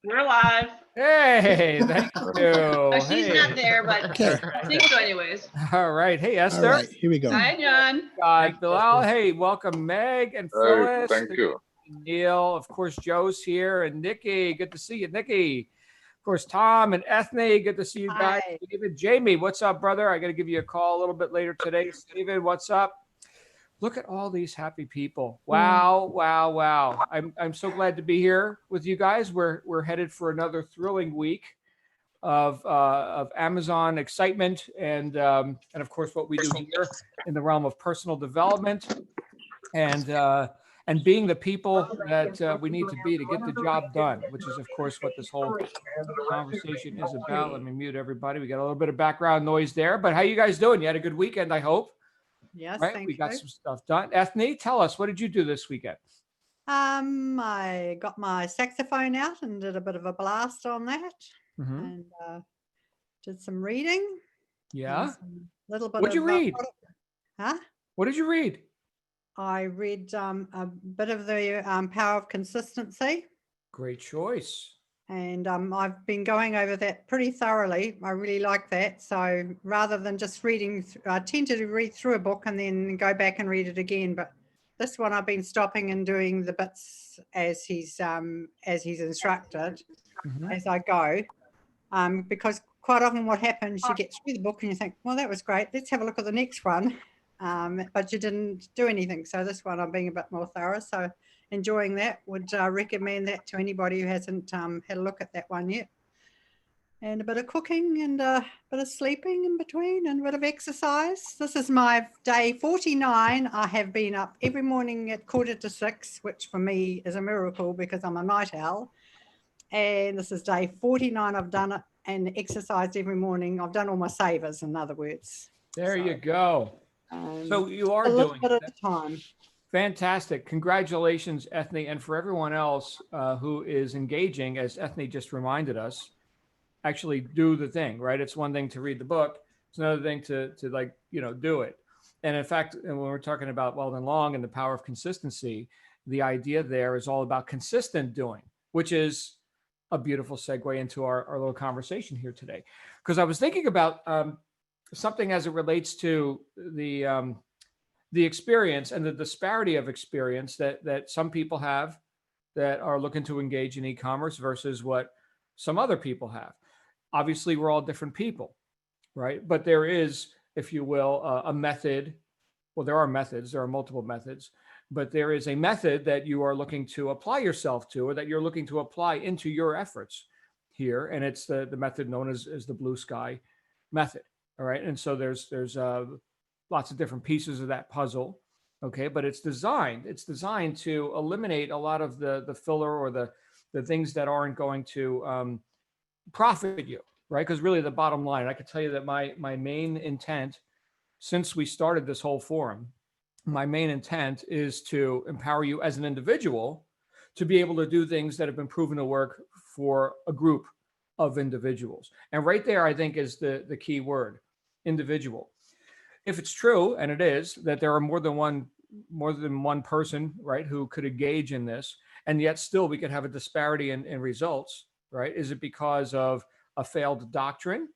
We're live. Hey, thank you. Oh, she's not Hey. there, but Okay. I think so anyways. All right. Hey, All Esther. right, here we go. Hi, John. Bilal. Hey, welcome, Meg and Hey, Phyllis. thank you. Neil. Of course, Joe's here. And Nikki. Good to see you, Nikki. Of course, Tom and Ethne. Good to see you guys. Hi. David, Jamie, what's up, brother? I got to give you a call a little bit later today. David, what's up? Look at all these happy people. Wow, wow, wow. I'm so glad to be here with you guys. We're headed for another thrilling week of Amazon excitement and of course what we do here in the realm of personal development and being the people that we need to be to get the job done, which is of course what this whole conversation is about. Let me mute everybody. We got a little bit of background noise there, but how you guys doing? You had a good weekend, I hope. Yes, Right? thank We got you. some stuff done. Ethne, tell us, what did you do this weekend? I got my saxophone out and did a bit of a blast on that, Mhm. and did some reading. and Yeah. some little bit What'd you of read? Huh? What did you read? I read a bit of the Power of Consistency, Great choice. and I've been going over that pretty thoroughly. I really like that. So rather than just reading, I tend to read through a book and then go back and read it again. But this one, I've been stopping and doing the bits as he's instructed Mhm. as I go, because quite often what happens, you get through the book and you think, well, that was great. Let's have a look at the next one, but you didn't do anything. So this one, I'm being a bit more thorough. So enjoying that. Would recommend that to anybody who hasn't had a look at that one yet. And a bit of cooking and a bit of sleeping in between and a bit of exercise. This is my day 49. I have been up every morning at 5:45, which for me is a miracle because I'm a night owl. And this is day 49. I've done it and exercised every morning. I've done all my savers, in other words. There So, you go. So you are a little doing bit at it. a time. Fantastic. Congratulations, Ethne. And for everyone else who is engaging, as Ethne just reminded us, actually do the thing, right? It's one thing to read the book. It's another thing to like, do it. And in fact, when we're talking about Weldon Long and the power of consistency, the idea there is all about consistent doing, which is a beautiful segue into our little conversation here today. Because I was thinking about something as it relates to the experience and the disparity of experience that some people have that are looking to engage in e-commerce versus what some other people have. Obviously, we're all different people, right? But there is, if you will, a method. Well, there are methods, there are multiple methods, but there is a method that you are looking to apply yourself to, or that you're looking to apply into your efforts here. And it's the method known as the blue sky method. All right. And so there's lots of different pieces of that puzzle. Okay. But it's designed to eliminate a lot of the filler or the things that aren't going to profit you, right? Because really the bottom line, I can tell you that my main intent since we started this whole forum, my main intent is to empower you as an individual to be able to do things that have been proven to work for a group of individuals. And right there, I think, is the key word, individual. If it's true, and it is, that there are more than one person, right, who could engage in this, and yet still we could have a disparity in results, right? Is it because of a failed doctrine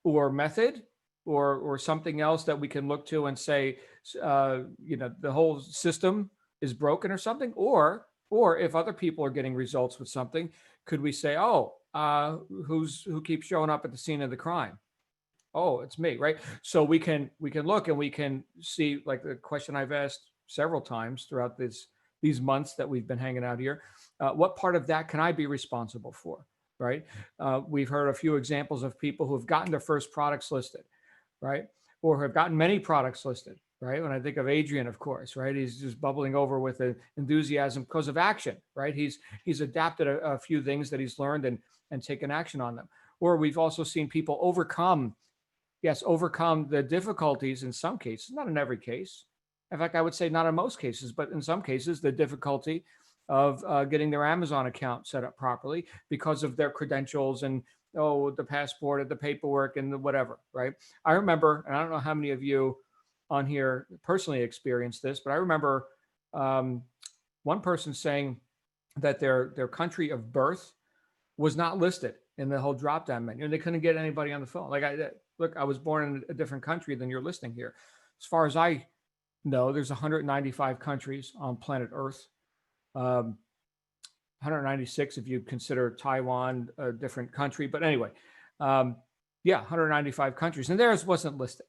or method or something else that we can look to and say, the whole system is broken or something? Or if other people are getting results with something, could we say, who keeps showing up at the scene of the crime? Oh, it's me, right? So we can look and we can see, like the question I've asked several times throughout these months that we've been hanging out here. What part of that can I be responsible for? Right? We've heard a few examples of people who have gotten their first products listed, right? Or have gotten many products listed, right? When I think of Adrian, of course, right? He's just bubbling over with enthusiasm because of action, right? He's adapted a few things that he's learned and taken action on them. Or we've also seen people overcome the difficulties in some cases, not in every case. In fact, I would say not in most cases, but in some cases, the difficulty of getting their Amazon account set up properly because of their credentials and the passport and the paperwork and the whatever, right? I remember, and I don't know how many of you on here personally experienced this, but I remember one person saying that their country of birth was not listed in the whole drop-down menu, and they couldn't get anybody on the phone. Like, I was born in a different country than you're listing here. As far as I know, there's 195 countries on planet Earth. 196 if you consider Taiwan a different country. But anyway, yeah, 195 countries, and theirs wasn't listed.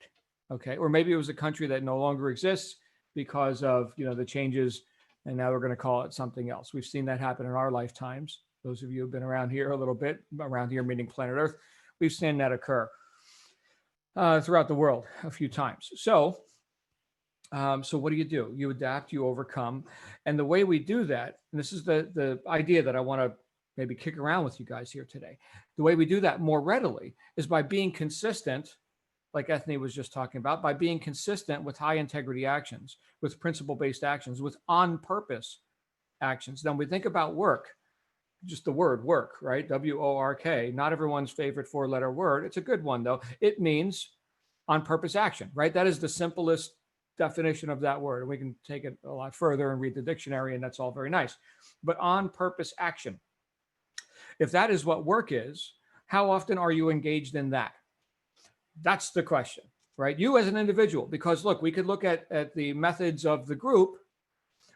Okay, or maybe it was a country that no longer exists because of the changes, and now we're going to call it something else. We've seen that happen in our lifetimes. Those of you who've been around here a little bit, around here meaning planet Earth, we've seen that occur throughout the world a few times. So what do? You adapt, you overcome. And the way we do that, and this is the idea that I want to maybe kick around with you guys here today. The way we do that more readily is by being consistent, like Ethne was just talking about, by being consistent with high integrity actions, with principle-based actions, with on-purpose actions. Then we think about work, just the word work, right? W-O-R-K, not everyone's favorite four-letter word. It's a good one, though. It means on-purpose action, right? That is the simplest definition of that word. And we can take it a lot further and read the dictionary, and that's all very nice. But on-purpose action. If that is what work is, how often are you engaged in that? That's the question, right? You as an individual, because look, we could look at the methods of the group,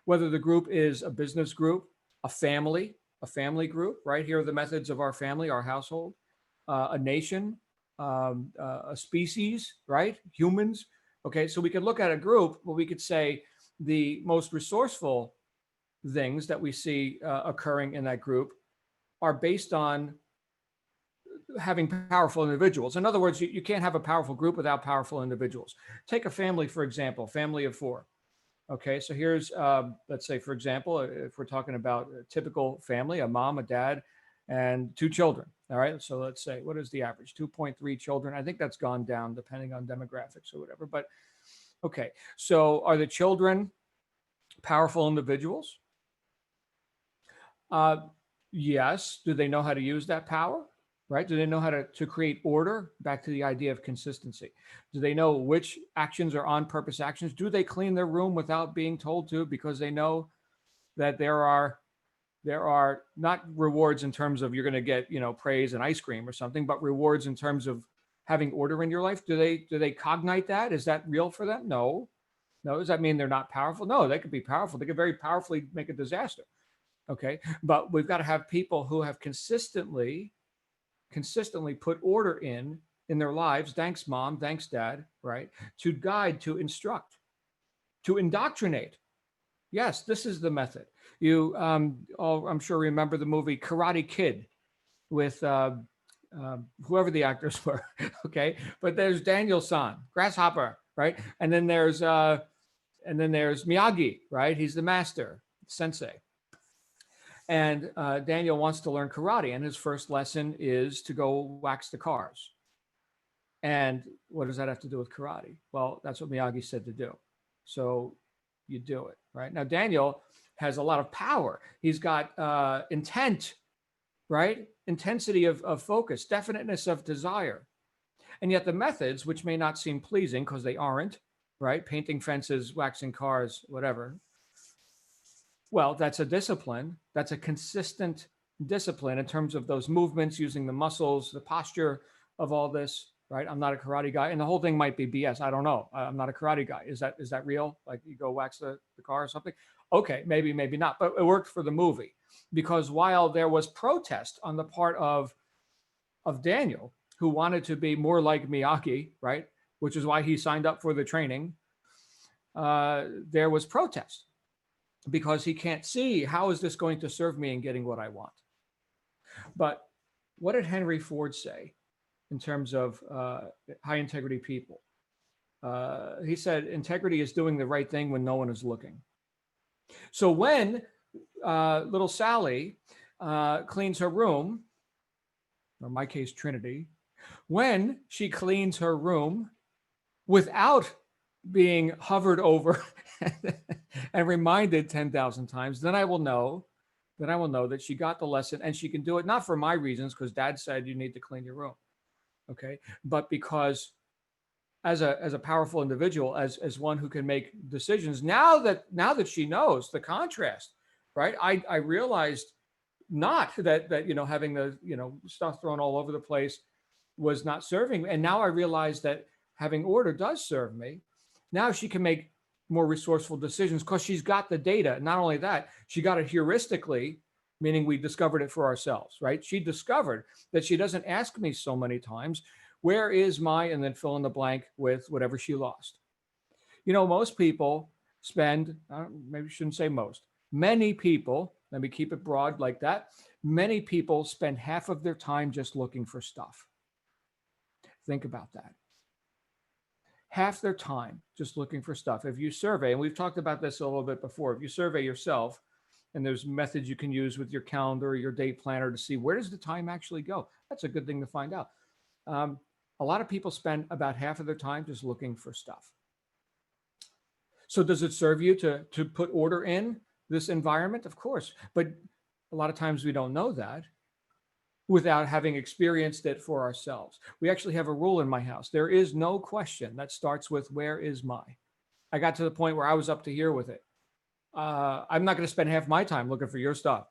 whether the group is a business group, a family group, right? Here are the methods of our family, our household, a nation, a species, right? Humans. Okay, so we could look at a group, but we could say the most resourceful things that we see occurring in that group are based on having powerful individuals. In other words, you can't have a powerful group without powerful individuals. Take a family, for example, family of four. Okay, so here's, let's say, for example, if we're talking about a typical family, a mom, a dad, and two children. All right, so let's say, what is the average? 2.3 children. I think that's gone down depending on demographics or whatever. But okay, so are the children powerful individuals? Yes. Do they know how to use that power? Right? Do they know how to create order? Back to the idea of consistency. Do they know which actions are on-purpose actions? Do they clean their room without being told to, because they know that there are not rewards in terms of you're going to get, praise and ice cream or something, but rewards in terms of having order in your life? Do they cognite that? Is that real for them? No. Does that mean they're not powerful? No, they could be powerful. They could very powerfully make a disaster. Okay. But we've got to have people who have consistently put order in their lives. Thanks, mom. Thanks, dad. Right. To guide, to instruct, to indoctrinate. Yes, this is the method. You, I'm sure remember the movie Karate Kid with whoever the actors were. Okay, but there's Daniel-san, Grasshopper, right? And then there's Miyagi, right? He's the master, sensei. And Daniel wants to learn karate, and his first lesson is to go wax the cars. And what does that have to do with karate? Well, that's what Miyagi said to do. So you do it, right? Now, Daniel has a lot of power. He's got intent, right? Intensity of focus, definiteness of desire. And yet the methods, which may not seem pleasing because they aren't, right? Painting fences, waxing cars, whatever. Well, that's a discipline. That's a consistent discipline in terms of those movements, using the muscles, the posture of all this, right? I'm not a karate guy, and the whole thing might be BS. I don't know. I'm not a karate guy. Is that real? Like you go wax the car or something? Okay, maybe not. But it worked for the movie, because while there was protest on the part of Daniel, who wanted to be more like Miyagi, right? Which is why he signed up for the training. There was protest, because he can't see how is this going to serve me in getting what I want. But what did Henry Ford say in terms of high integrity people? He said, integrity is doing the right thing when no one is looking. So when little Sally cleans her room, or in my case, Trinity, when she cleans her room without being hovered over and reminded 10,000 times, then I will know that she got the lesson, and she can do it not for my reasons, because Dad said you need to clean your room, okay, but because as a powerful individual, as one who can make decisions. Now that she knows the contrast, right? I realized not that, having the, stuff thrown all over the place was not serving me. And now I realize that having order does serve me. Now she can make more resourceful decisions because she's got the data. Not only that, she got it heuristically, meaning we discovered it for ourselves, right? She discovered that she doesn't ask me so many times, where is my, and then fill in the blank with whatever she lost. Most people spend, maybe I shouldn't say most, many people, let me keep it broad like that. Many people spend half of their time just looking for stuff. Think about that. Half their time just looking for stuff. If you survey, and we've talked about this a little bit before, if you survey yourself, and there's methods you can use with your calendar or your day planner to see where does the time actually go. That's a good thing to find out. A lot of people spend about half of their time just looking for stuff. So does it serve you to put order in this environment? Of course, but a lot of times we don't know that without having experienced it for ourselves. We actually have a rule in my house. There is no question that starts with, where is my? I got to the point where I was up to here with it. I'm not going to spend half my time looking for your stuff,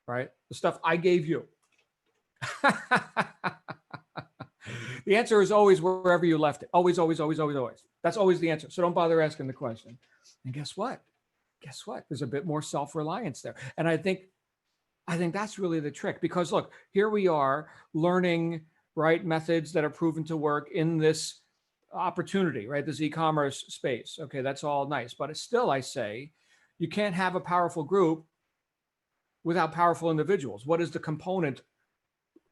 right? The stuff I gave you. The answer is always wherever you left it. Always, always, always, always, always. That's always the answer. So don't bother asking the question. And guess what? Guess what? There's a bit more self-reliance there. And I think that's really the trick, because look, here we are learning, right, methods that are proven to work in this opportunity, right? This e-commerce space. Okay, that's all nice. But it's still, I say, you can't have a powerful group without powerful individuals. What is the component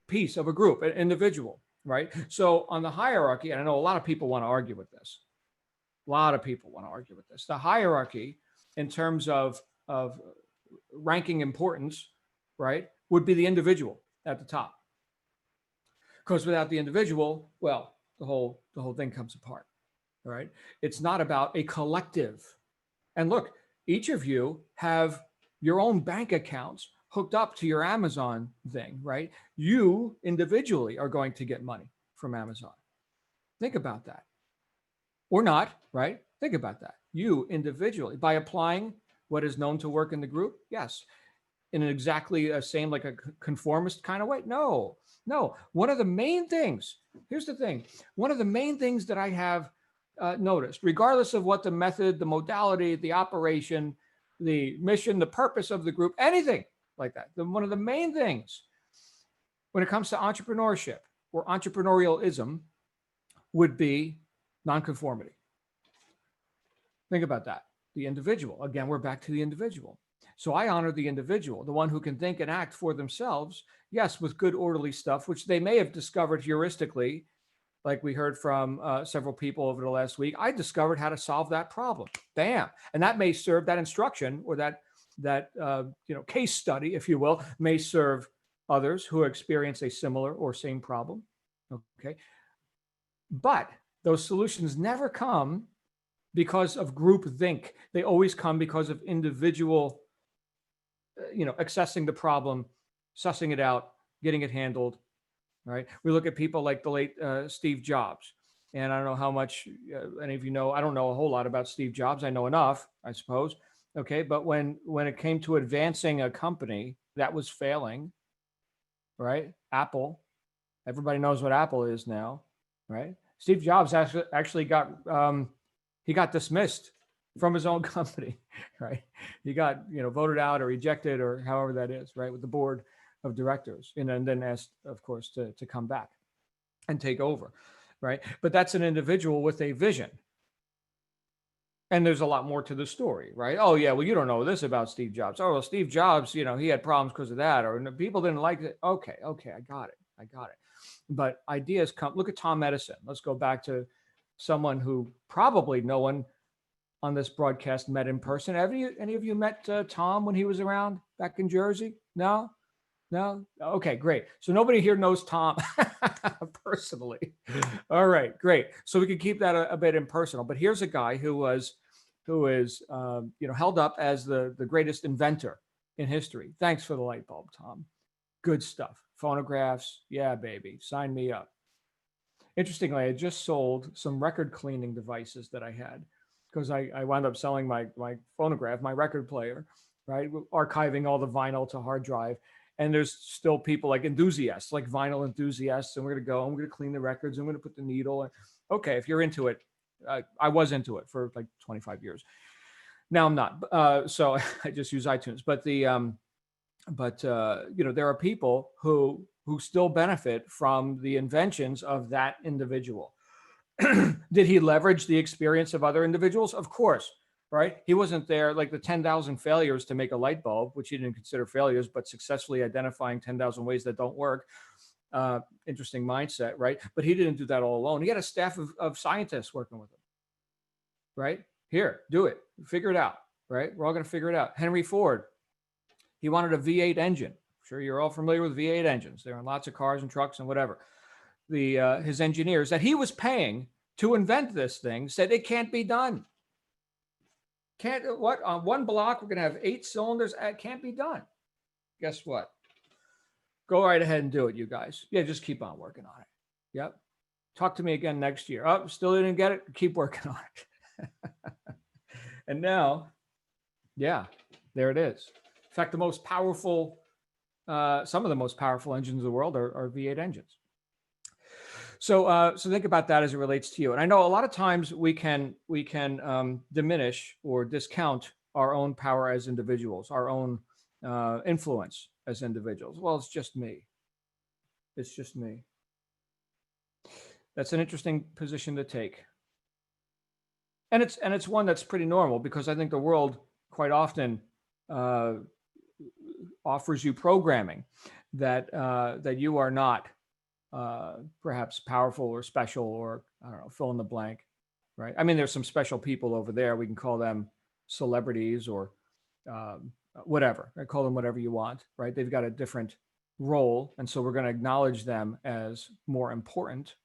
piece of a group? An individual, right? So on the hierarchy, and I know a lot of people want to argue with this. A lot of people want to argue with this. The hierarchy in terms of ranking importance, right, would be the individual at the top. Because without the individual, well, the whole thing comes apart, right? It's not about a collective. And look, each of you have your own bank accounts hooked up to your Amazon thing, right? You individually are going to get money from Amazon. Think about that. Or not, right? Think about that. You individually, by applying what is known to work in the group, yes. In an exactly same, like a conformist kind of way? No. One of the main things, here's the thing. One of the main things that I have noticed, regardless of what the method, the modality, the operation, the mission, the purpose of the group, anything like that. One of the main things when it comes to entrepreneurship or entrepreneurialism would be nonconformity. Think about that. The individual. Again, we're back to the individual. So I honor the individual, the one who can think and act for themselves, yes, with good orderly stuff, which they may have discovered heuristically, like we heard from several people over the last week. I discovered how to solve that problem. Bam. And that may serve, that instruction or that case study, if you will, may serve others who experience a similar or same problem. Okay. But those solutions never come because of groupthink. They always come because of individual, accessing the problem, sussing it out, getting it handled, right? We look at people like the late Steve Jobs. And I don't know how much any of you know. I don't know a whole lot about Steve Jobs. I know enough, I suppose. Okay. But when it came to advancing a company that was failing, right? Apple, everybody knows what Apple is now, right? Steve Jobs actually got, he got dismissed from his own company, right? He got, voted out or ejected or however that is, right? With the board of directors, and then asked, of course, to come back and take over, right? But that's an individual with a vision. And there's a lot more to the story, right? Oh yeah, well, you don't know this about Steve Jobs. Oh, well, Steve Jobs, he had problems because of that, or people didn't like it. Okay, I got it. But ideas come. Look at Tom Edison. Let's go back to someone who probably no one on this broadcast met in person. Have any of you met Tom when he was around back in Jersey? No? Okay, great. So nobody here knows Tom personally. All right, great. So we can keep that a bit impersonal. But here's a guy who is held up as the greatest inventor in history. Thanks for the light bulb, Tom. Good stuff. Phonographs, yeah, baby. Sign me up. Interestingly, I just sold some record cleaning devices that I had because I wound up selling my phonograph, my record player, right? Archiving all the vinyl to hard drive. And there's still people like enthusiasts, like vinyl enthusiasts, and we're going to go, I'm going to clean the records, I'm going to put the needle. Okay, if you're into it, I was into it for like 25 years. Now I'm not. So I just use iTunes. But there are people who still benefit from the inventions of that individual. Did he leverage the experience of other individuals? Of course, right? He wasn't there like the 10,000 failures to make a light bulb, which he didn't consider failures, but successfully identifying 10,000 ways that don't work. Interesting mindset, right? But he didn't do that all alone. He had a staff of scientists working with him, right? Here, do it, figure it out, right? We're all going to figure it out. Henry Ford, he wanted a V8 engine. I'm sure you're all familiar with V8 engines. They're in lots of cars and trucks and whatever. His engineers that he was paying to invent this thing said it can't be done. On one block, we're going to have 8 cylinders. It can't be done. Guess what? Go right ahead and do it, you guys. Yeah, just keep on working on it. Yep. Talk to me again next year. Oh, still didn't get it? Keep working on it. And now, yeah, there it is. In fact, some of the most powerful engines in the world are V8 engines. So think about that as it relates to you. And I know a lot of times we can diminish or discount our own power as individuals, our own influence as individuals. Well, it's just me. It's just me. That's an interesting position to take. And it's one that's pretty normal, because I think the world quite often offers you programming that you are not perhaps powerful or special, or I don't know, fill in the blank, right? I mean, there's some special people over there. We can call them celebrities or whatever. I call them whatever you want, right? They've got a different role, and so we're going to acknowledge them as more important.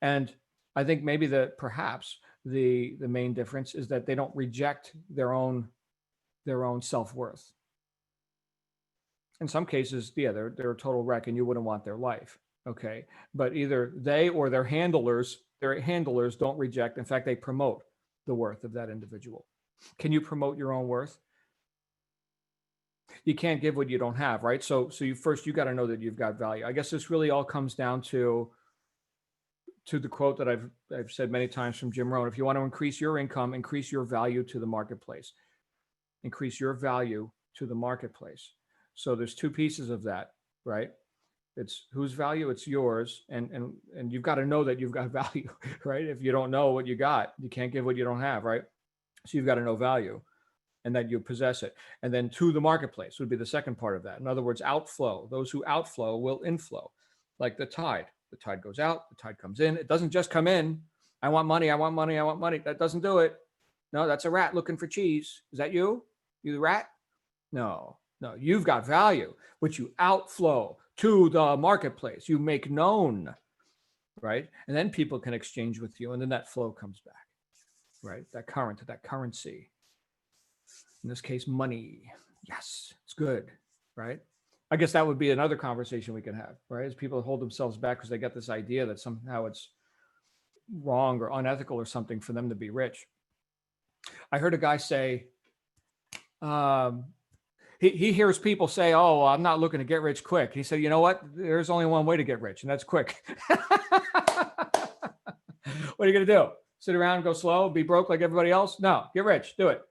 And I think maybe perhaps the main difference is that they don't reject their own self-worth. In some cases, yeah, they're a total wreck and you wouldn't want their life. Okay. But either they or their handlers don't reject. In fact, they promote the worth of that individual. Can you promote your own worth? You can't give what you don't have, right? So you got to know that you've got value. I guess this really all comes down to the quote that I've said many times from Jim Rohn. If you want to increase your income, increase your value to the marketplace. Increase your value to the marketplace. So there's 2 pieces of that, right? It's whose value, it's yours. And you've got to know that you've got value, right? If you don't know what you got, you can't give what you don't have, right? So you've got to know value and that you possess it. And then to the marketplace would be the second part of that. In other words, outflow. Those who outflow will inflow, like the tide. The tide goes out, the tide comes in. It doesn't just come in. I want money, I want money, I want money. That doesn't do it. No, that's a rat looking for cheese. Is that you? You the rat? No, you've got value, which you outflow to the marketplace. You make known, right? And then people can exchange with you, and then that flow comes back, right? That currency. In this case, money. Yes, it's good, right? I guess that would be another conversation we can have, right? As people hold themselves back because they get this idea that somehow it's wrong or unethical or something for them to be rich. I heard a guy say, he hears people say, oh, well, I'm not looking to get rich quick. He said, you know what? There's only one way to get rich, and that's quick. What are you going to do? Sit around, go slow, be broke like everybody else? No, get rich. Do it.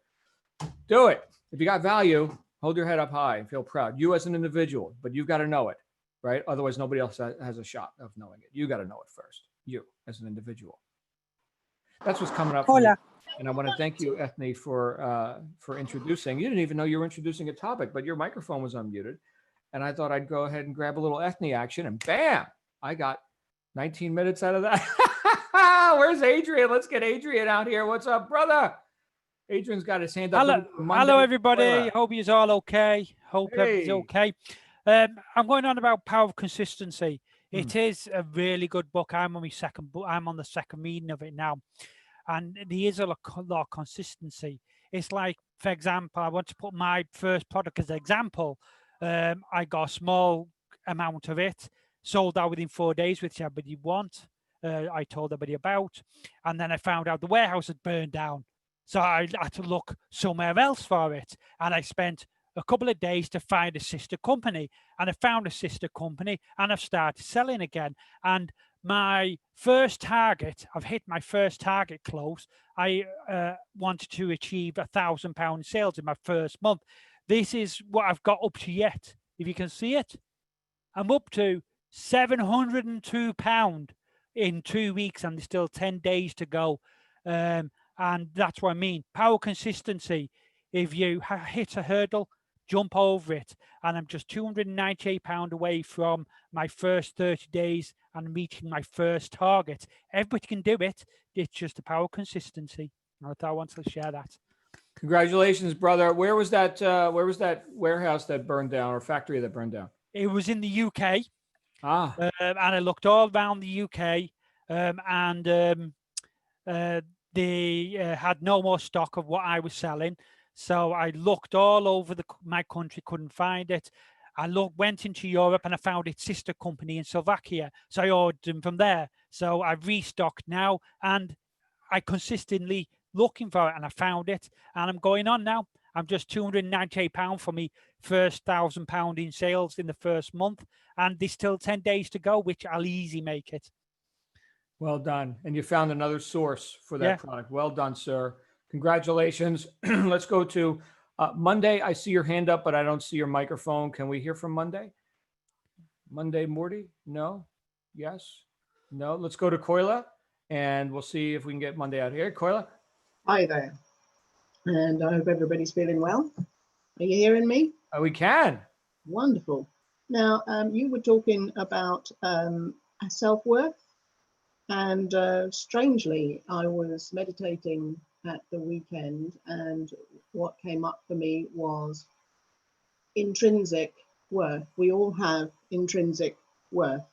Do it. If you got value, hold your head up high and feel proud. You as an individual, but you've got to know it, right? Otherwise, nobody else has a shot of knowing it. You got to know it first. You as an individual. That's what's coming up. And I want to thank you, Ethne, for introducing. You didn't even know you were introducing a topic, but your microphone was unmuted. And I thought I'd go ahead and grab a little Ethne action, and bam, I got 19 minutes out of that. Where's Adrian? Let's get Adrian out here. What's up, brother? Adrian's got his hand up. Hello, everybody. Hope you're all okay. Hope everything's okay. I'm going on about Power of Consistency. It is a really good book. I'm on the second reading of it now. And there is a lot of consistency. It's like, for example, I want to put my first product as an example. I got a small amount of it, sold out within 4 days, which everybody want. I told everybody about. And then I found out the warehouse had burned down. So I had to look somewhere else for it. And I spent a couple of days to find a sister company, and I found a sister company, and I've started selling again. And my first target, I've hit my first target close. I wanted to achieve £1,000 sales in my first month. This is what I've got up to yet. If you can see it, I'm up to £702 in 2 weeks, and there's still 10 days to go. And that's what I mean. Power consistency. If you hit a hurdle, jump over it. And I'm just £298 away from my first 30 days and reaching my first target. Everybody can do it. It's just the power consistency. I thought I wanted to share that. Congratulations, brother. Where was that warehouse that burned down, or factory that burned down? It was in the UK. And I looked all around the UK, they had no more stock of what I was selling. So I looked all over my country, couldn't find it. I went into Europe and I found its sister company in Slovakia. So I ordered them from there. So I've restocked now, and I consistently looking for it, and I found it, and I'm going on now. I'm just £298 for me first £1,000 in sales in the first month, and there's still 10 days to go, which I'll easy make it. Well done. And you found another source for that product. Well done, sir. Congratulations. Let's go to Monday. I see your hand up, but I don't see your microphone. Can we hear from Monday? Monday, Morty? No? Yes? No? Let's go to Koila, and we'll see if we can get Monday out here. Koila? Hi there. And I hope everybody's feeling well. Are you hearing me? We can. Wonderful. Now, you were talking about self-worth, and strangely, I was meditating at the weekend, and what came up for me was intrinsic worth. We all have intrinsic worth.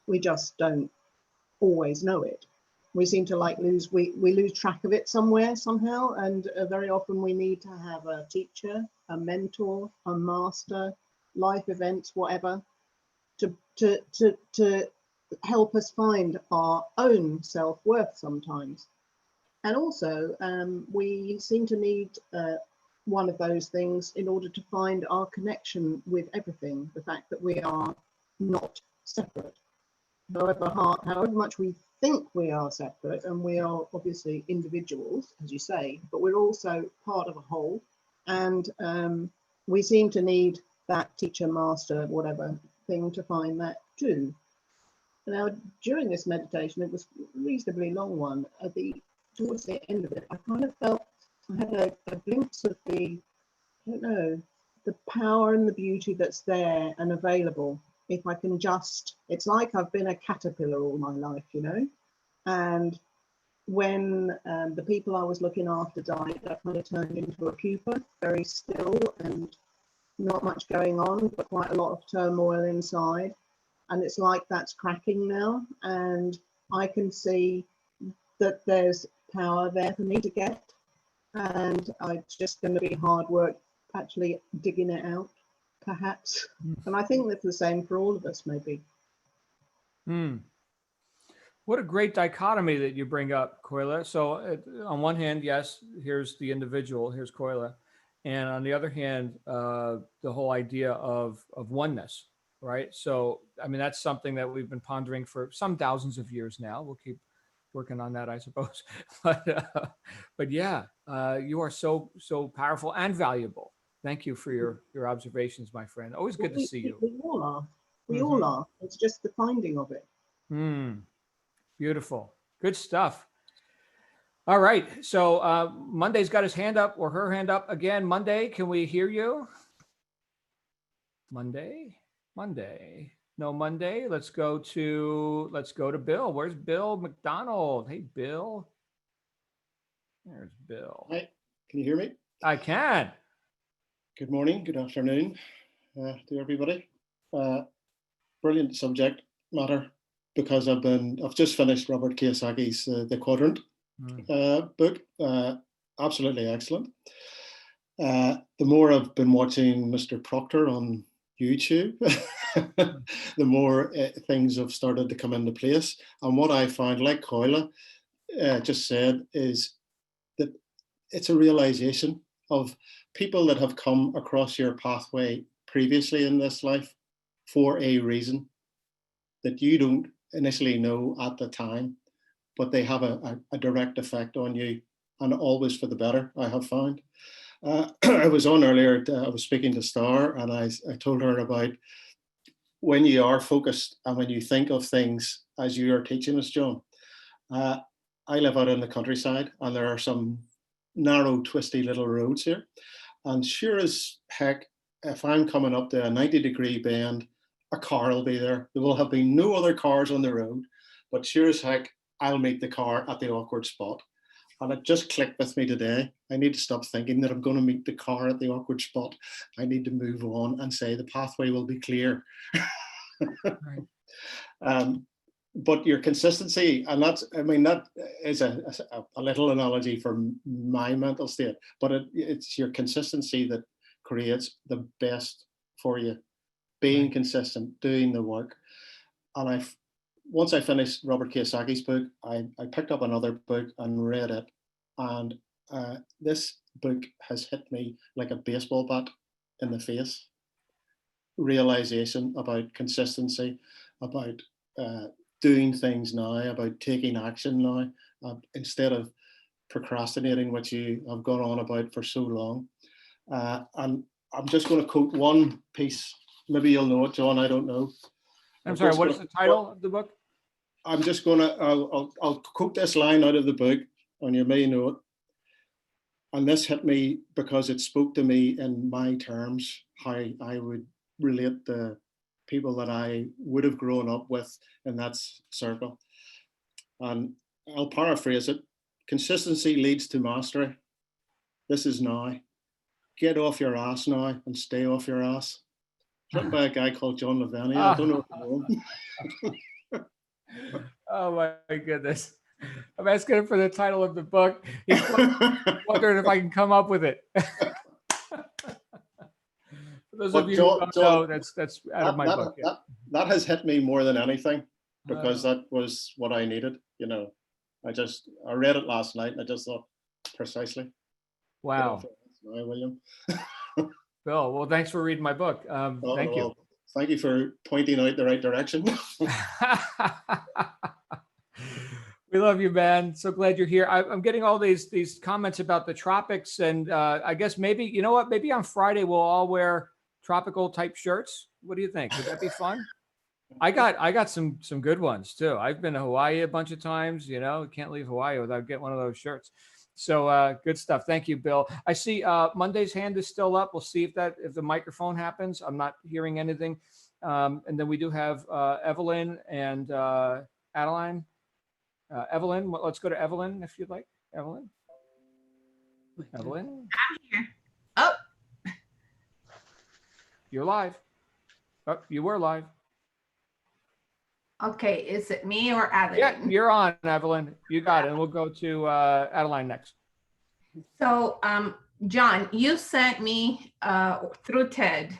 We just don't always know it. We seem to we lose track of it somewhere, somehow, and very often we need to have a teacher, a mentor, a master, life events, whatever, to help us find our own self-worth sometimes. And also, we seem to need one of those things in order to find our connection with everything, the fact that we are not separate. However much we think we are separate, and we are obviously individuals, as you say, but we're also part of a whole, and we seem to need that teacher, master, whatever thing to find that too. Now, during this meditation, it was a reasonably long one. Towards the end of it, I kind of felt I had a glimpse of the power and the beauty that's there and available. If I can it's like I've been a caterpillar all my life, you know, and when the people I was looking after died, I kind of turned into a pupa, very still and not much going on, but quite a lot of turmoil inside. And it's like that's cracking now, and I can see that there's power there for me to get, and it's just going to be hard work actually digging it out, perhaps. And I think that's the same for all of us, maybe. What a great dichotomy that you bring up, Koila. So on one hand, yes, here's the individual, here's Koila. And on the other hand, the whole idea of oneness, right? So, I mean, that's something that we've been pondering for some thousands of years now. We'll keep working on that, I suppose. But yeah, you are so powerful and valuable. Thank you for your observations, my friend. Always good to see you. We all are. We all are. It's just the finding of it. Beautiful. Good stuff. All right. So Monday's got his hand up, or her hand up again. Monday, can we hear you? Monday. No, Monday. Let's go to Bill. Where's Bill McDonald? Hey, Bill. There's Bill. Hi. Can you hear me? I can. Good morning. Good afternoon to everybody. Brilliant subject matter, because I've just finished Robert Kiyosaki's The Quadrant book. Absolutely excellent. The more I've been watching Mr. Proctor on YouTube, the more things have started to come into place. And what I find, like Koila just said, is that it's a realization of people that have come across your pathway previously in this life for a reason that you don't initially know at the time, but they have a direct effect on you, and always for the better, I have found. I was on earlier, I was speaking to Star, and I told her about when you are focused and when you think of things as you are teaching us, John. I live out in the countryside, and there are some narrow, twisty little roads here. And sure as heck, if I'm coming up to a 90-degree bend, a car will be there. There will have been no other cars on the road, but sure as heck, I'll meet the car at the awkward spot. And it just clicked with me today. I need to stop thinking that I'm going to meet the car at the awkward spot. I need to move on and say the pathway will be clear. Right. But your consistency, and that is a little analogy for my mental state, but it's your consistency that creates the best for you. Being consistent, doing the work. And once I finished Robert Kiyosaki's book, I picked up another book and read it. And this book has hit me like a baseball bat in the face. Realization about consistency, about doing things now, about taking action now, instead of procrastinating, which you have gone on about for so long. And I'm just going to quote one piece. Maybe you'll know it, John. I don't know. I'm sorry, what is the title of the book? I'm just going to, I'll quote this line out of the book, and you may know it. And this hit me because it spoke to me in my terms, how I would relate to people that I would have grown up with in that circle. And I'll paraphrase it. Consistency leads to mastery. This is now. Get off your ass now and stay off your ass. Written by a guy called John Lavernia. I don't know if you know him. Oh my goodness. I'm asking him for the title of the book. He's wondering if I can come up with it. For those of you who don't know, that's out of my book. Yeah. That has hit me more than anything, because that was what I needed. You know, I read it last night and I just thought, precisely. Wow. William. Bill, well, thanks for reading my book. Thank you. Thank you for pointing out the right direction. We love you, man. So glad you're here. I'm getting all these comments about the tropics, and I guess maybe, you know what? Maybe on Friday we'll all wear tropical type shirts. What do you think? Would that be fun? I got some good ones too. I've been to Hawaii a bunch of times. You know, can't leave Hawaii without getting one of those shirts. So good stuff. Thank you, Bill. I see Monday's hand is still up. We'll see if the microphone happens. I'm not hearing anything. And then we do have Evelyn and Adeline. Evelyn, let's go to Evelyn if you'd like. Evelyn. I'm here. Oh. You're live. Oh, you were live. Okay, is it me or Adeline? Yeah, you're on, Evelyn. You got it. And we'll go to Adeline next. So, John, you sent me through TED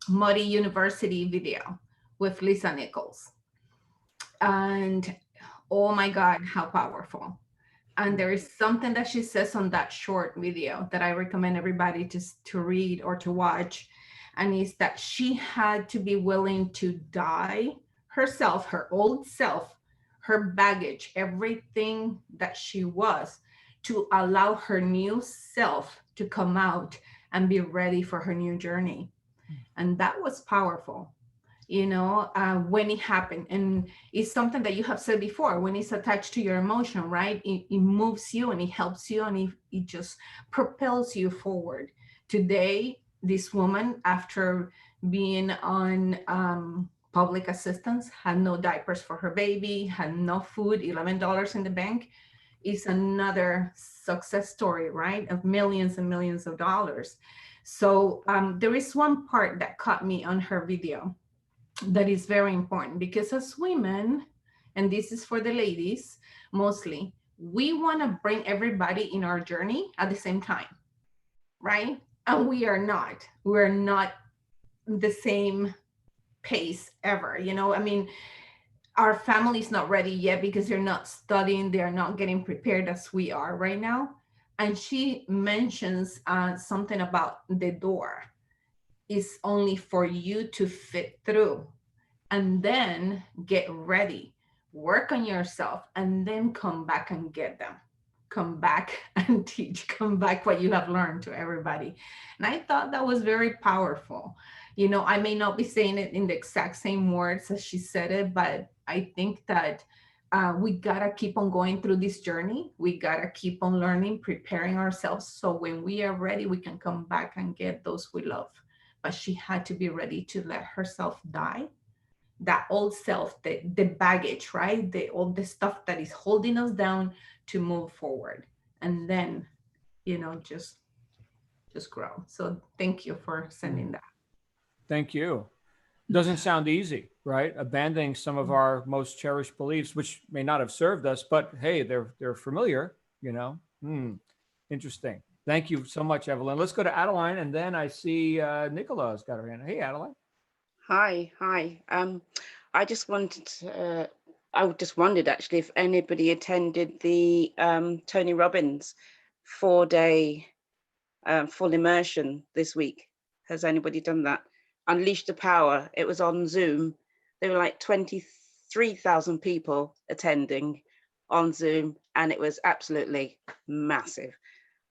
Muddy University video with Lisa Nichols. And oh my God, how powerful. And there is something that she says on that short video that I recommend everybody to read or to watch. And it's that she had to be willing to die herself, her old self, her baggage, everything that she was, to allow her new self to come out and be ready for her new journey. And that was powerful, you know, when it happened. And it's something that you have said before, when it's attached to your emotion, right? It moves you and it helps you and it just propels you forward. Today, this woman, after being on public assistance, had no diapers for her baby, had no food, $11 in the bank, is another success story, right? Of millions and millions of dollars. So there is one part that caught me on her video that is very important, because as women, and this is for the ladies mostly, we want to bring everybody in our journey at the same time, right? And we're not the same pace ever, you know. I mean, our family's not ready yet because they're not studying, they're not getting prepared as we are right now. And she mentions something about the door is only for you to fit through, and then get ready, work on yourself, and then come back and get them. Come back and teach, come back what you have learned to everybody. And I thought that was very powerful. You know, I may not be saying it in the exact same words as she said it, but I think that we gotta keep on going through this journey. We gotta keep on learning, preparing ourselves, so when we are ready, we can come back and get those we love. But she had to be ready to let herself die, that old self, the baggage, right? All the stuff that is holding us down, to move forward, and then, you know, just grow. So thank you for sending that. Thank you. Doesn't sound easy, right? Abandoning some of our most cherished beliefs, which may not have served us, but hey, they're familiar, you know. Interesting. Thank you so much, Evelyn. Let's go to Adeline, and then I see Nicola's got her hand. Hey, Adeline. Hi. I just wondered actually if anybody attended the Tony Robbins 4-day full immersion this week. Has anybody done that? Unleash the Power. It was on Zoom. There were like 23,000 people attending on Zoom, and it was absolutely massive.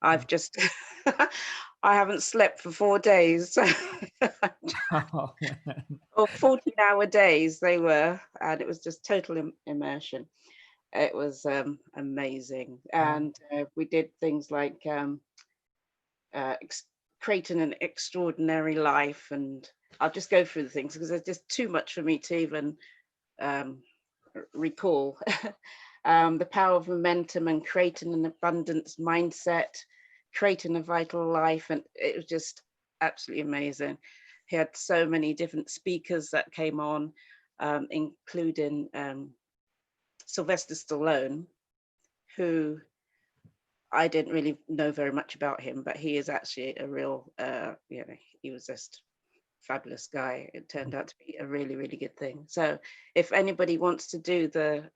I've just, I haven't slept for 4 days. Oh, 14-hour days they were, and it was just total immersion. It was amazing. And we did things like creating an extraordinary life, and I'll just go through the things because there's just too much for me to even recall. The power of momentum and creating an abundance mindset, creating a vital life, and it was just absolutely amazing. He had so many different speakers that came on, including Sylvester Stallone, who I didn't really know very much about him, but he is actually a real, he was just fabulous guy. It turned out to be a really, really good thing. So if anybody wants to do the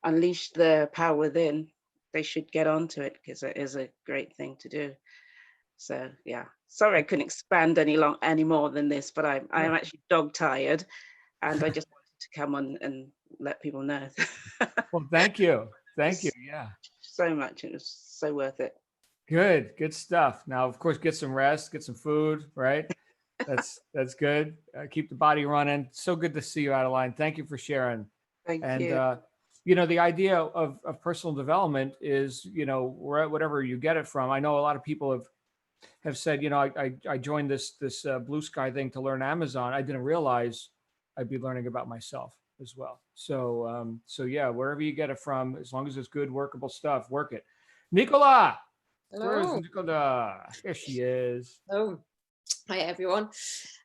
Unleash the Power Within, they should get onto it, because it is a great thing to do. So yeah, sorry I couldn't expand any more than this, but I am actually dog tired, and I just wanted to come on and let people know. well, thank you. Thank you. Yeah. So much. It was so worth it. Good stuff. Now, of course, get some rest, get some food, right? That's good. Keep the body running. So good to see you, Adeline. Thank you for sharing. Thank you. You know, the idea of personal development is, you know, whatever you get it from. I know a lot of people have said, you know, I joined this Blue Sky thing to learn Amazon. I didn't realize I'd be learning about myself as well. So yeah, wherever you get it from, as long as it's good, workable stuff, work it. Nicola. Hello. Where's Nicola? Here she is. Oh, hi everyone.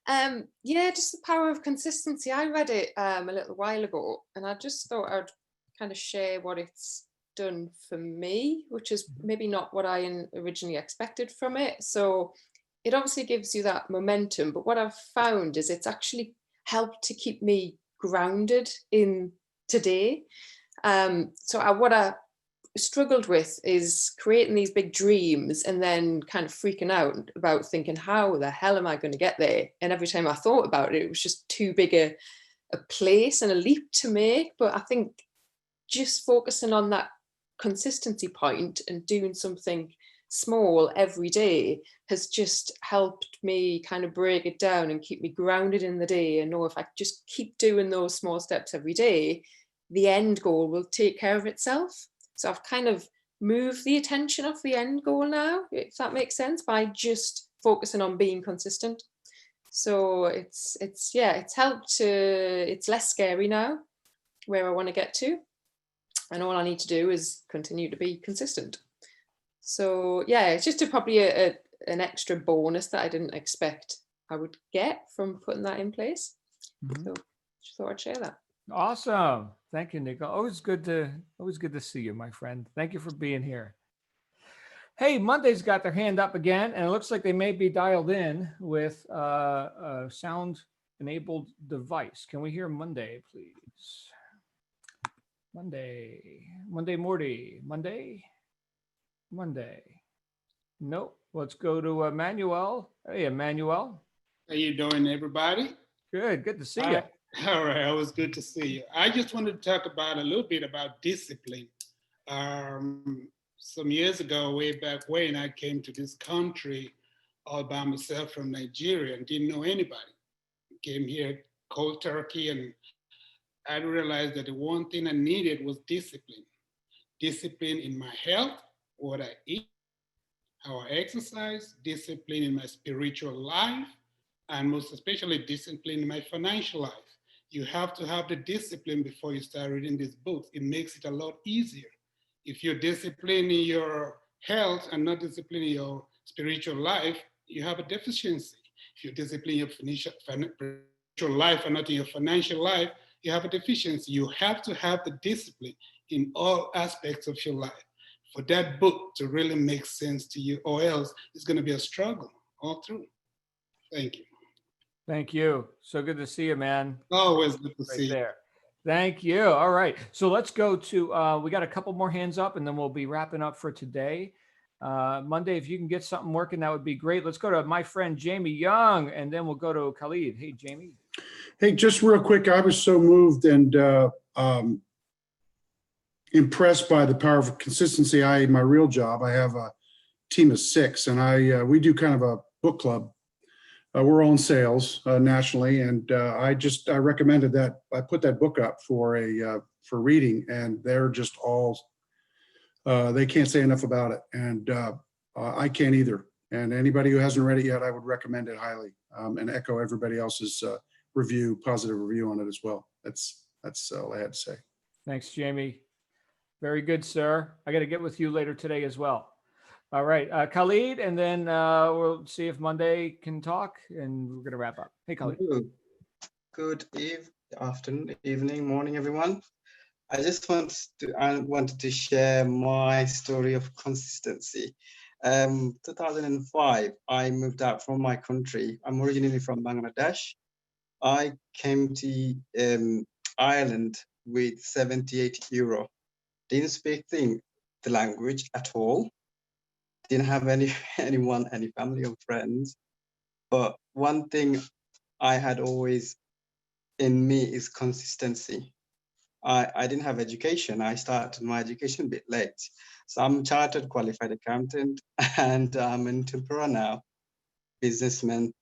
Yeah, just the power of consistency. I read it a little while ago, and I just thought I'd kind of share what it's done for me, which is maybe not what I originally expected from it. So it obviously gives you that momentum, but what I've found is it's actually helped to keep me grounded in today. What I struggled with is creating these big dreams and then kind of freaking out about thinking, how the hell am I going to get there? And every time I thought about it, it was just too big a place and a leap to make. But I think just focusing on that consistency point and doing something small every day has just helped me kind of break it down and keep me grounded in the day, and know if I just keep doing those small steps every day, the end goal will take care of itself. So I've kind of moved the attention off the end goal now, if that makes sense, by just focusing on being consistent. So it's helped to, it's less scary now where I want to get to, and all I need to do is continue to be consistent. So yeah, it's just probably an extra bonus that I didn't expect I would get from putting that in place. So just thought I'd share that. Awesome. Thank you, Nico. Always good to see you, my friend. Thank you for being here. Hey, Monday's got their hand up again, and it looks like they may be dialed in with a sound-enabled device. Can we hear Monday, please? Monday Morty. Monday? Monday. Nope. Let's go to Emmanuel. Hey, Emmanuel. How you doing, everybody? Good. Good to see you. All right. It was good to see you. I just wanted to talk about a little bit about discipline. Some years ago, way back when, I came to this country all by myself from Nigeria and didn't know anybody. Came here cold turkey, and I realized that the one thing I needed was discipline. Discipline in my health, what I eat, how I exercise, discipline in my spiritual life, and most especially discipline in my financial life. You have to have the discipline before you start reading these books. It makes it a lot easier. If you're disciplined in your health and not disciplined in your spiritual life, you have a deficiency. If you're disciplined in your spiritual life and not in your financial life, you have a deficiency. You have to have the discipline in all aspects of your life for that book to really make sense to you, or else it's going to be a struggle all through. Thank you. Thank you. So good to see you, man. Always good to see you. There. Thank you. All right. So let's go to, we got a couple more hands up and then we'll be wrapping up for today. Monday, if you can get something working, that would be great. Let's go to my friend, Jamie Young, and then we'll go to Khalid. Hey, Jamie. Hey, just real quick. I was so moved and impressed by the power of consistency. My real job, I have a team of 6 and we do kind of a book club. We're all in sales nationally, and I recommended that. I put that book up for reading, and they're just all they can't say enough about it, and I can't either. And anybody who hasn't read it yet, I would recommend it highly, and echo everybody else's positive review on it as well. That's all I had to say. Thanks, Jamie. Very good, sir. I got to get with you later today as well. All right, Khalid, and then we'll see if Monday can talk, and we're going to wrap up. Hey, Khalid. Good afternoon, evening, morning, everyone. I wanted to share my story of consistency. 2005, I moved out from my country. I'm originally from Bangladesh. I came to Ireland with 78 euro. Didn't speak the language at all. Didn't have any family or friends. But one thing I had always in me is consistency. I didn't have education. I started my education a bit late. So I'm a chartered qualified accountant and I'm an entrepreneur now, businessman.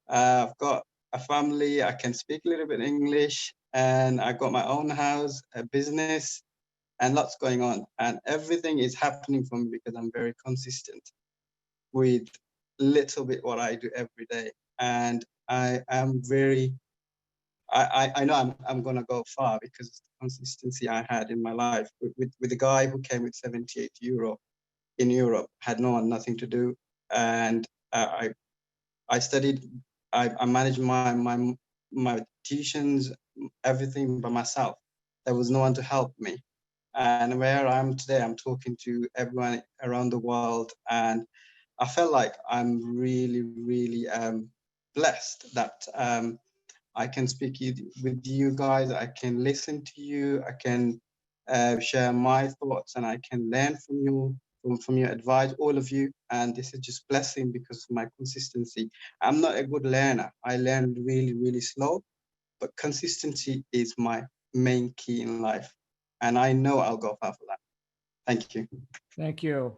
I've got a family, I can speak a little bit English, and I got my own house, a business, and lots going on. And everything is happening for me because I'm very consistent with little bit what I do every day. And I am very, I know I'm gonna go far because of the consistency I had in my life with the guy who came with 78 euro in Europe, had nothing to do. And I studied, I managed my tuitions, everything by myself. There was no one to help me. And where I am today, I'm talking to everyone around the world, and I felt like I'm really, really blessed that I can speak with you guys. I can listen to you. I can share my thoughts, and I can learn from you, from your advice, all of you. And this is just blessing because of my consistency. I'm not a good learner. I learn really, really slow, but consistency is my main key in life. And I know I'll go far for that. Thank you. Thank you.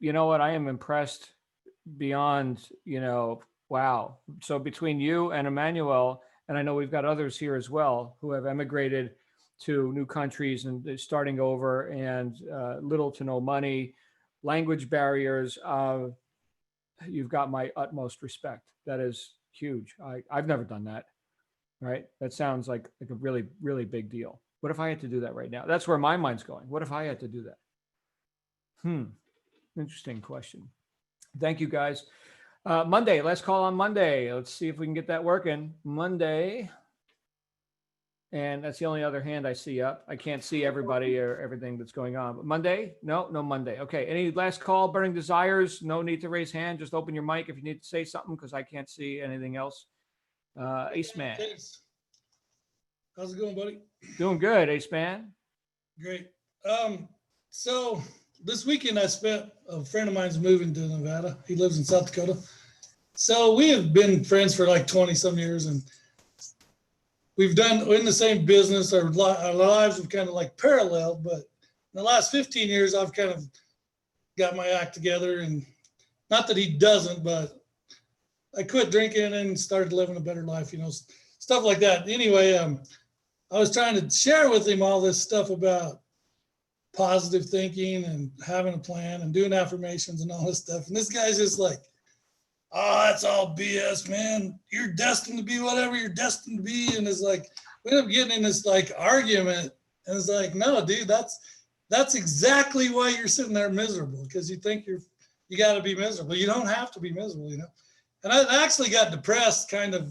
You know what? I am impressed beyond, wow. So between you and Emmanuel, and I know we've got others here as well who have emigrated to new countries and they're starting over, and little to no money, language barriers, you've got my utmost respect. That is huge. I've never done that, right? That sounds like a really, really big deal. What if I had to do that right now? That's where my mind's going. What if I had to do that? Interesting question. Thank you, guys. Monday, let's call on Monday. Let's see if we can get that working. Monday. And that's the only other hand I see up. I can't see everybody or everything that's going on. But Monday? No Monday. Okay. Any last call, burning desires? No need to raise hand. Just open your mic if you need to say something because I can't see anything else. Ace Man. How's it going, buddy? Doing good, Ace Man. Great. So this weekend I spent, a friend of mine's moving to Nevada. He lives in South Dakota. So we have been friends for like 20 some years, and we're in the same business. Our lives have kind of like paralleled, but in the last 15 years, I've kind of got my act together, and not that he doesn't, but I quit drinking and started living a better life, stuff like that. Anyway, I was trying to share with him all this stuff about positive thinking and having a plan and doing affirmations and all this stuff. And this guy's just like, oh, that's all BS, man. You're destined to be whatever you're destined to be. And it's like, we end up getting in this like argument. And it's like, no, dude, that's exactly why you're sitting there miserable, because you think you got to be miserable. You don't have to be miserable, And I actually got depressed kind of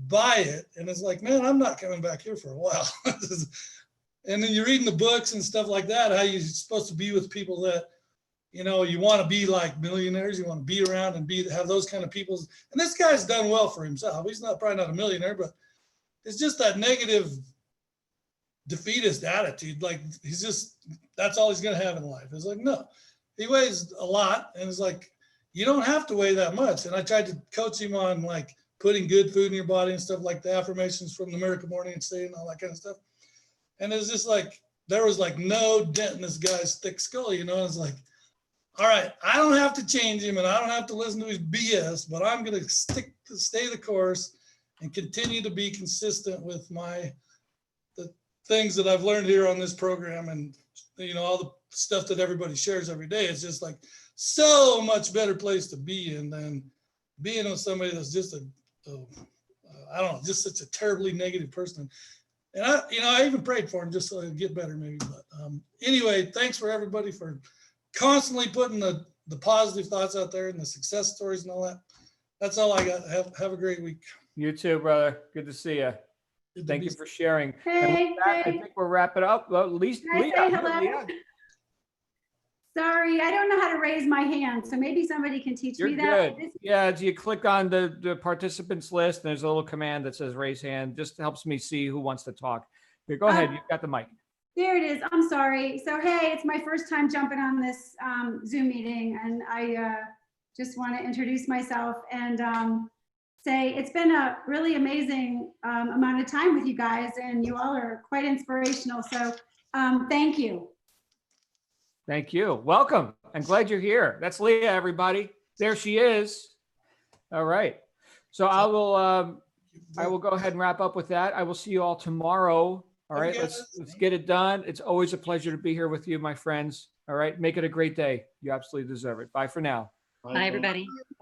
by it. And it's like, man, I'm not coming back here for a while. And then you're reading the books and stuff like that, how you're supposed to be with people that, you want to be like millionaires. You want to be around and have those kind of people. And this guy's done well for himself. He's probably not a millionaire, but it's just that negative defeatist attitude. Like that's all he's going to have in life. It's like, no, he weighs a lot. And it's like, you don't have to weigh that much. And I tried to coach him on like putting good food in your body and stuff like the affirmations from the Miracle Morning and Stay and all that kind of stuff. And it's just like, there was like no dent in this guy's thick skull, It's like, all right, I don't have to change him and I don't have to listen to his BS, but I'm going to stay the course and continue to be consistent with the things that I've learned here on this program, and all the stuff that everybody shares every day. It's just like so much better place to be in than being with somebody that's just I don't know, just such a terribly negative person. And I even prayed for him just so he'd get better maybe. But anyway, thanks for everybody for constantly putting the positive thoughts out there and the success stories and all that. That's all I got. Have a great week. You too, brother. Good to see you. Thank you for sharing. Hey, and with that, I think we'll wrap it up. Well, at least Can I say hello? Sorry, I don't know how to raise my hand, so maybe somebody can teach me that. Good. Yeah, you click on the participants list, and there's a little command that says raise hand. Just helps me see who wants to talk. Here, go ahead. You've got the mic. There it is. I'm sorry. So, hey, it's my first time jumping on this Zoom meeting, and I just want to introduce myself and say it's been a really amazing amount of time with you guys, and you all are quite inspirational. So thank you. Thank you. Welcome. I'm glad you're here. That's Leah, everybody. There she is. All right. So I will go ahead and wrap up with that. I will see you all tomorrow. All right. Let's get it done. It's always a pleasure to be here with you, my friends. All right. Make it a great day. You absolutely deserve it. Bye for now. Bye, everybody.